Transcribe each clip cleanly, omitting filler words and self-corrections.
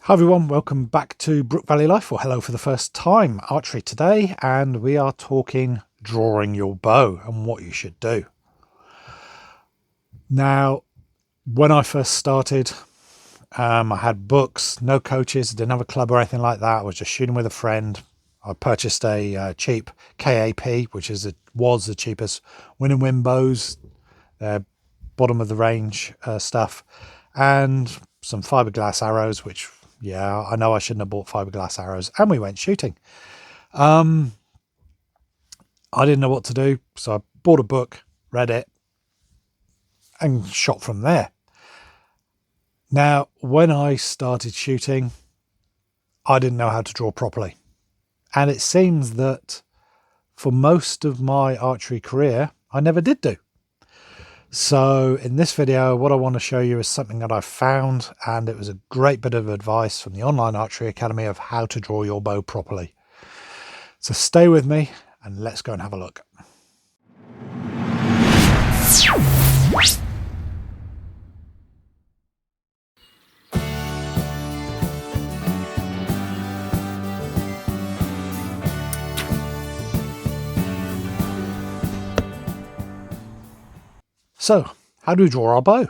Hi everyone, welcome back to Brook Valley Life, or hello for the first time. Archery today, and we are talking drawing your bow and what you should do. Now, when I first started, I had books, no coaches, didn't have a club or anything like that. I was just shooting with a friend. I purchased a cheap KAP, which was the cheapest win bows, bottom of the range stuff, and some fiberglass arrows, which, yeah, I know I shouldn't have bought fiberglass arrows, and we went shooting. I didn't know what to do, so I bought a book, read it, and shot from there. Now, when I started shooting, I didn't know how to draw properly. And it seems that for most of my archery career, I never did do. So in this video, what I want to show you is something that I found, and it was a great bit of advice from the Online Archery Academy of how to draw your bow properly. So stay with me and let's go and have a look. So, how do we draw our bow?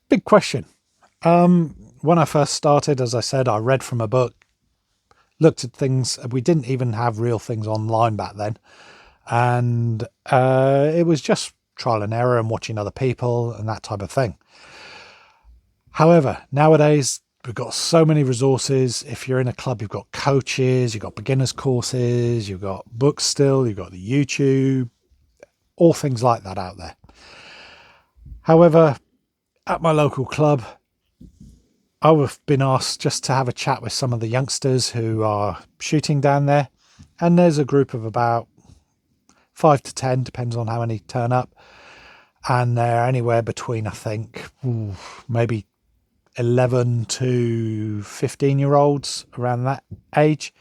Big question. When I first started, as I said, I read from a book, looked at things. We didn't even have real things online back then. And it was just trial and error and watching other people and that type of thing. However, nowadays, we've got so many resources. If you're in a club, you've got coaches, you've got beginners courses, you've got books still, you've got the YouTube, all things like that out there. However, at my local club, I've been asked just to have a chat with some of the youngsters who are shooting down there. And there's a group of about 5 to 10, depends on how many turn up. And they're anywhere between, I think, maybe 11 to 15-year-olds, around that age.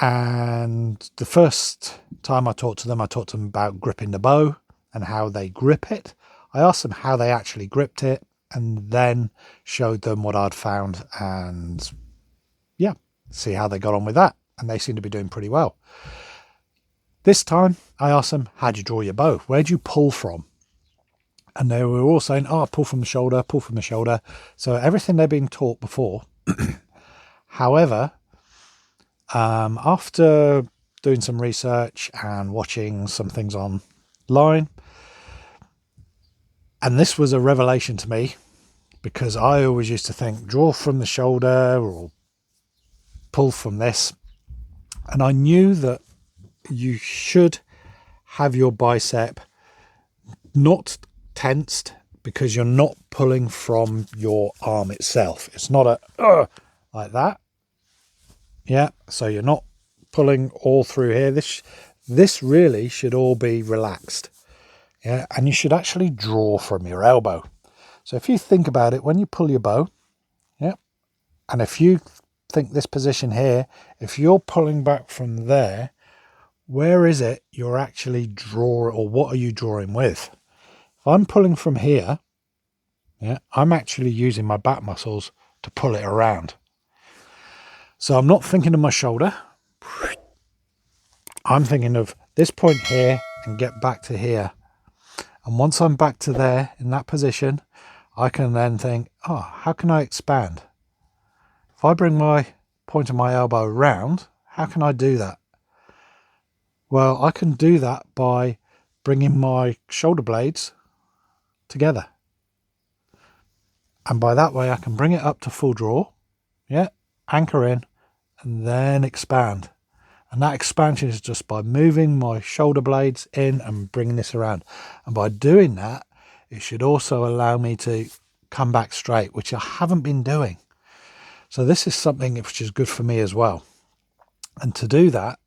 And the first time I talked to them about gripping the bow and how they grip it. I asked them how they actually gripped it, and then showed them what I'd found, and yeah, see how they got on with that. And they seem to be doing pretty well. This time I asked them, how do you draw your bow? Where do you pull from? And they were all saying, oh, pull from the shoulder, pull from the shoulder. So everything they've been taught before. However, after doing some research and watching some things online, and this was a revelation to me, because I always used to think draw from the shoulder or pull from this. And I knew that you should have your bicep not tensed, because you're not pulling from your arm itself. It's not a like that. Yeah, so you're not pulling all through here. This really should all be relaxed. Yeah, and you should actually draw from your elbow. So if you think about it, when you pull your bow, yeah, and if you think this position here, if you're pulling back from there, where is it you're actually drawing, or what are you drawing with? If I'm pulling from here, yeah, I'm actually using my back muscles to pull it around. So I'm not thinking of my shoulder. I'm thinking of this point here and get back to here. And once I'm back to there in that position, I can then think, oh, how can I expand? If I bring my point of my elbow round, how can I do that? Well, I can do that by bringing my shoulder blades together. And by that way, I can bring it up to full draw, yeah, anchor in, and then expand. And that expansion is just by moving my shoulder blades in and bringing this around. And by doing that, it should also allow me to come back straight, which I haven't been doing. So this is something which is good for me as well. And to do that,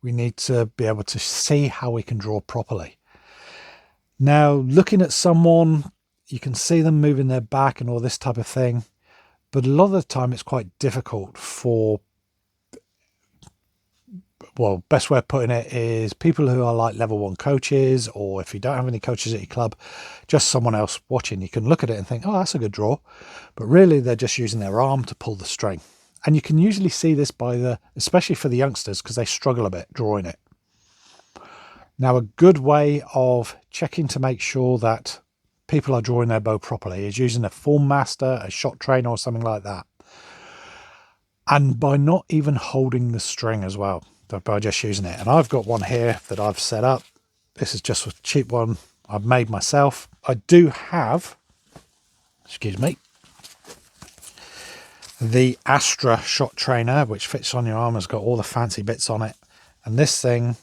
we need to be able to see how we can draw properly. Now, looking at someone, you can see them moving their back and all this type of thing. But a lot of the time it's quite difficult for well, best way of putting it is people who are like level 1 coaches, or if you don't have any coaches at your club, just someone else watching. You can look at it and think, oh, that's a good draw, but really they're just using their arm to pull the string. And you can usually see this especially for the youngsters, because they struggle a bit drawing it. Now, a good way of checking to make sure that people are drawing their bow properly is using a form master, a shot trainer, or something like that. And by not even holding the string as well, but by just using it. And I've got one here that I've set up. This is just a cheap one I've made myself. I do have, excuse me, the Astra shot trainer, which fits on your arm, has got all the fancy bits on it. And this thing,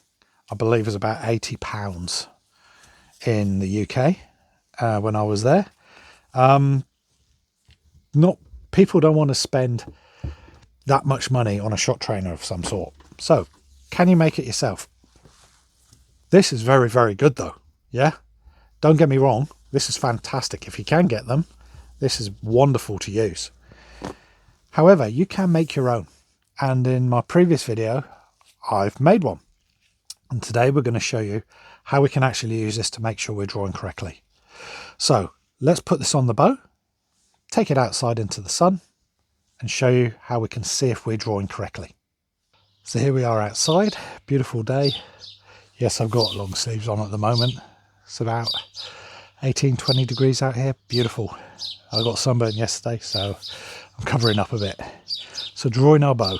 I believe, was about £80 in the UK when I was there. People don't want to spend that much money on a shot trainer of some sort. So, can you make it yourself? This is very, very good though. Yeah, don't get me wrong. This is fantastic. If you can get them, this is wonderful to use. However, you can make your own. And in my previous video, I've made one. And today we're going to show you how we can actually use this to make sure we're drawing correctly. So let's put this on the bow, take it outside into the sun, and show you how we can see if we're drawing correctly. So here we are outside, beautiful day. Yes, I've got long sleeves on at the moment. It's about 18-20 degrees out here, beautiful. I got sunburned yesterday, so I'm covering up a bit. So drawing our bow.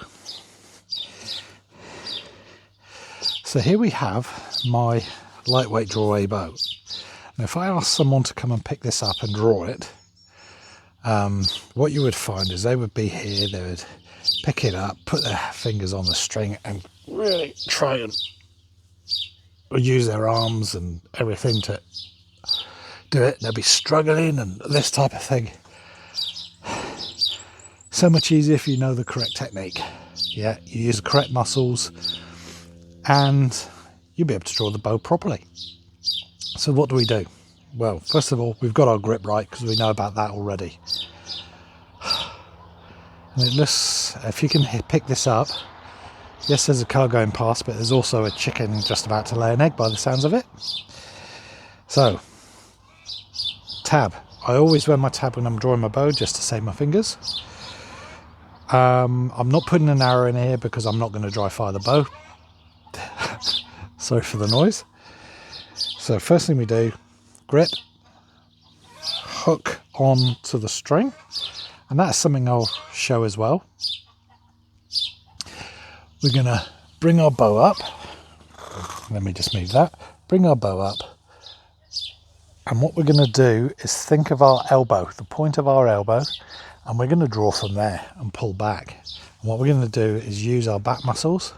So here we have my lightweight draw A bow. Now if I ask someone to come and pick this up and draw it, what you would find is they would be here, they would pick it up, put their fingers on the string and really try and use their arms and everything to do it. They'll be struggling and this type of thing. So much easier if you know the correct technique. Yeah, you use the correct muscles and you'll be able to draw the bow properly. So what do we do? Well, first of all, we've got our grip right because we know about that already. And it looks, if you can pick this up, yes, there's a car going past, but there's also a chicken just about to lay an egg by the sounds of it. So, tab. I always wear my tab when I'm drawing my bow just to save my fingers. I'm not putting an arrow in here because I'm not going to dry fire the bow. Sorry for the noise. So first thing we do, grip, hook on to the string, and that's something I'll show as well. We're going to bring our bow up. Let me just move that. Bring our bow up. And what we're going to do is think of our elbow, the point of our elbow, and we're going to draw from there and pull back. And what we're going to do is use our back muscles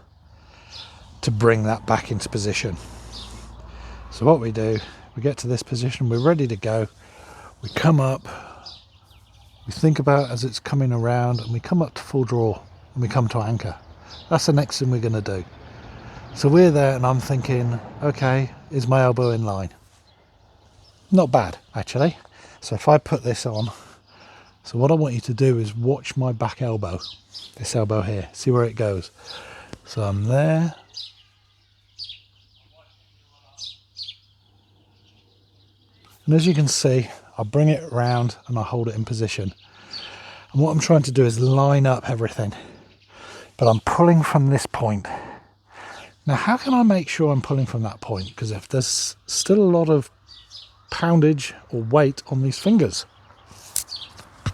to bring that back into position. So what we do, we get to this position, we're ready to go. We come up, we think about as it's coming around, and we come up to full draw, and we come to anchor. That's the next thing we're going to do. So we're there, and I'm thinking, okay, is my elbow in line? Not bad, actually. So if I put this on, so what I want you to do is watch my back elbow, this elbow here, see where it goes. So I'm there. And as you can see, I bring it around and I hold it in position. And what I'm trying to do is line up everything. But I'm pulling from this point. Now, how can I make sure I'm pulling from that point? Because if there's still a lot of poundage or weight on these fingers.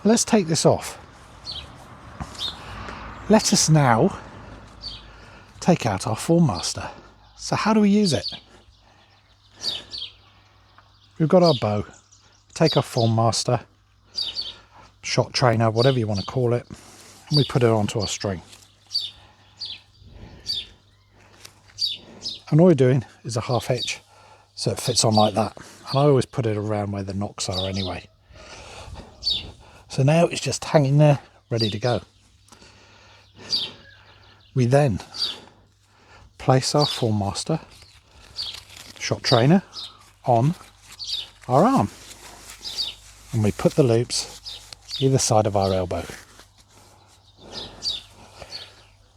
Let's take this off. Let us now take out our form master. So how do we use it? We've got our bow, take our form master, shot trainer, whatever you want to call it, and we put it onto our string. And all we're doing is a half hitch, so it fits on like that. And I always put it around where the knocks are anyway. So now it's just hanging there, ready to go. We then place our form master, shot trainer, on our arm, and we put the loops either side of our elbow.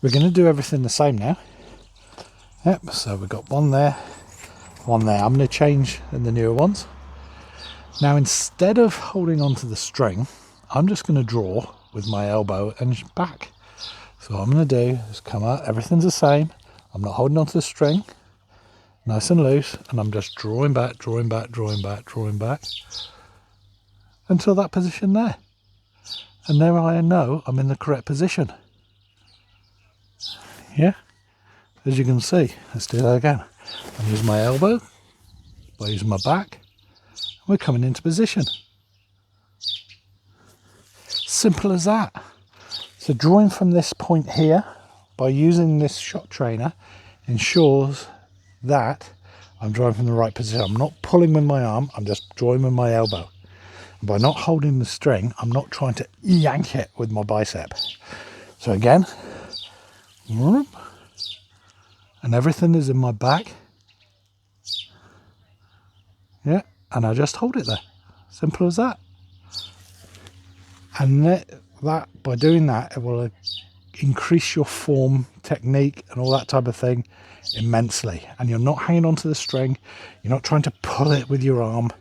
We're going to do everything the same now. Yep, so we've got one there, one there. I'm going to change in the newer ones. Now, instead of holding onto the string, I'm just going to draw with my elbow and back. So what I'm going to do is come out, everything's the same. I'm not holding onto the string, nice and loose, and I'm just drawing back, drawing back, drawing back, drawing back, until that position there. And there I know I'm in the correct position. Yeah, as you can see, let's do that again. I'm using my elbow, by using my back, we're coming into position. Simple as that. So drawing from this point here by using this shot trainer ensures that I'm drawing from the right position. I'm not pulling with my arm, I'm just drawing with my elbow. And by not holding the string, I'm not trying to yank it with my bicep. So again, and everything is in my back. Yeah, and I just hold it there. Simple as that. And that by doing that, it will increase your form, technique, and all that type of thing immensely. And you're not hanging onto the string. You're not trying to pull it with your arm.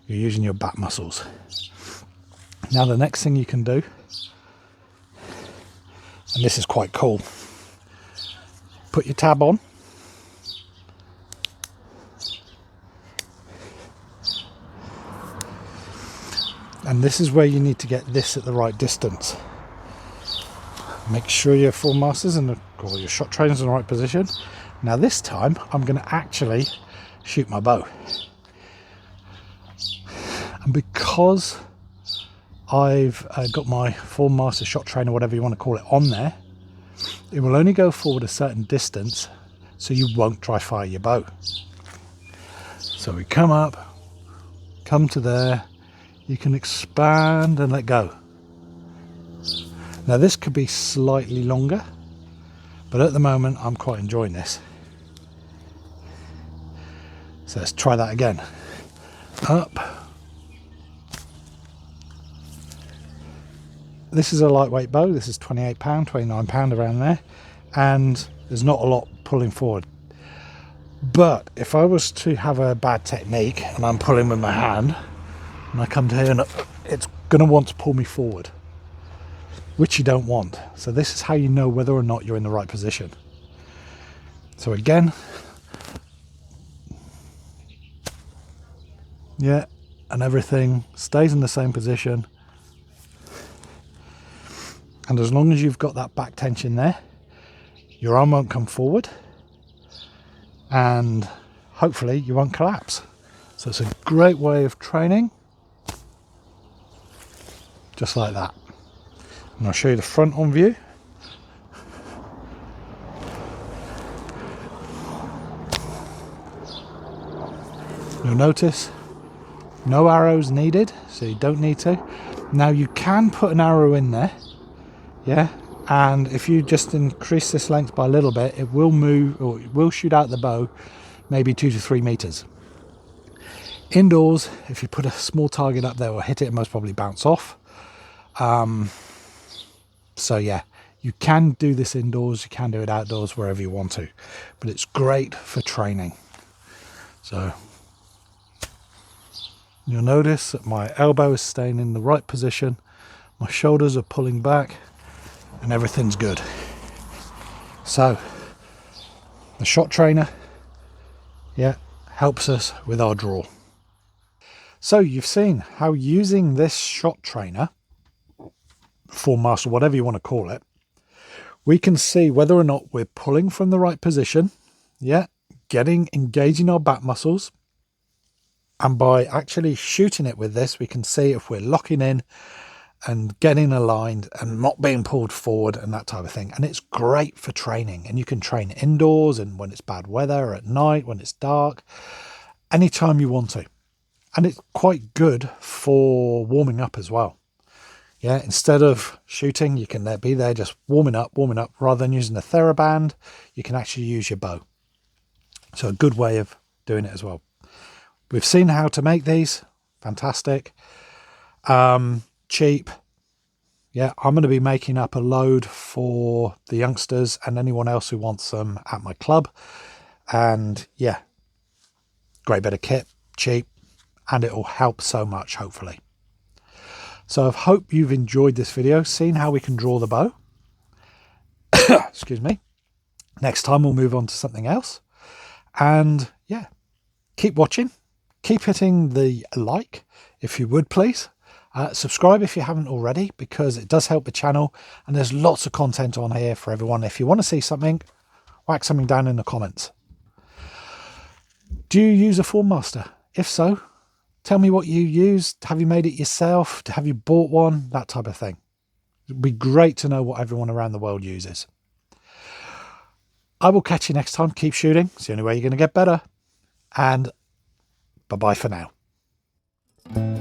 You're using your back muscles. Now the next thing you can do, and this is quite cool, put your tab on. And this is where you need to get this at the right distance. Make sure your form masters and or your shot trainers in the right position. Now this time I'm going to actually shoot my bow. And because I've got my form master shot trainer, whatever you want to call it, on there, it will only go forward a certain distance, so you won't dry fire your bow. So we come up, come to there, you can expand and let go. Now this could be slightly longer, but at the moment I'm quite enjoying this. So let's try that again. Up. This is a lightweight bow. This is £28, £29 around there, and there's not a lot pulling forward. But if I was to have a bad technique and I'm pulling with my hand, and I come to here and it's going to want to pull me forward, which you don't want. So this is how you know whether or not you're in the right position. So again, yeah, and everything stays in the same position. And as long as you've got that back tension there, your arm won't come forward and hopefully you won't collapse. So it's a great way of training, just like that. And I'll show you the front on view. You'll notice no arrows needed, so you don't need to. Now you can put an arrow in there, yeah, and if you just increase this length by a little bit, it will move, or it will shoot out the bow maybe 2 to 3 meters. Indoors, if you put a small target up there or hit it, it most probably bounce off. So yeah, you can do this indoors, you can do it outdoors, wherever you want to, but it's great for training. So you'll notice that my elbow is staying in the right position, my shoulders are pulling back, and everything's good. So the shot trainer, yeah, helps us with our draw. So you've seen how using this shot trainer, form master, whatever you want to call it, we can see whether or not we're pulling from the right position, yeah, engaging our back muscles, and by actually shooting it with this, we can see if we're locking in and getting aligned and not being pulled forward and that type of thing. And it's great for training, and you can train indoors and when it's bad weather, at night, when it's dark, anytime you want to. And it's quite good for warming up as well. Yeah, instead of shooting, you can be there just warming up, rather than using a TheraBand, you can actually use your bow. So a good way of doing it as well. We've seen how to make these, fantastic. Cheap. Yeah, I'm going to be making up a load for the youngsters and anyone else who wants them at my club. And yeah, great bit of kit, cheap, and it will help so much, hopefully. So I hope you've enjoyed this video, seeing how we can draw the bow. Excuse me. Next time we'll move on to something else. And yeah, keep watching. Keep hitting the like, if you would please. Subscribe if you haven't already, because it does help the channel. And there's lots of content on here for everyone. If you want to see something, whack something down in the comments. Do you use a Form Master? If so, tell me what you used. Have you made it yourself? Have you bought one? That type of thing. It'd be great to know what everyone around the world uses. I will catch you next time. Keep shooting. It's the only way you're going to get better. And bye-bye for now.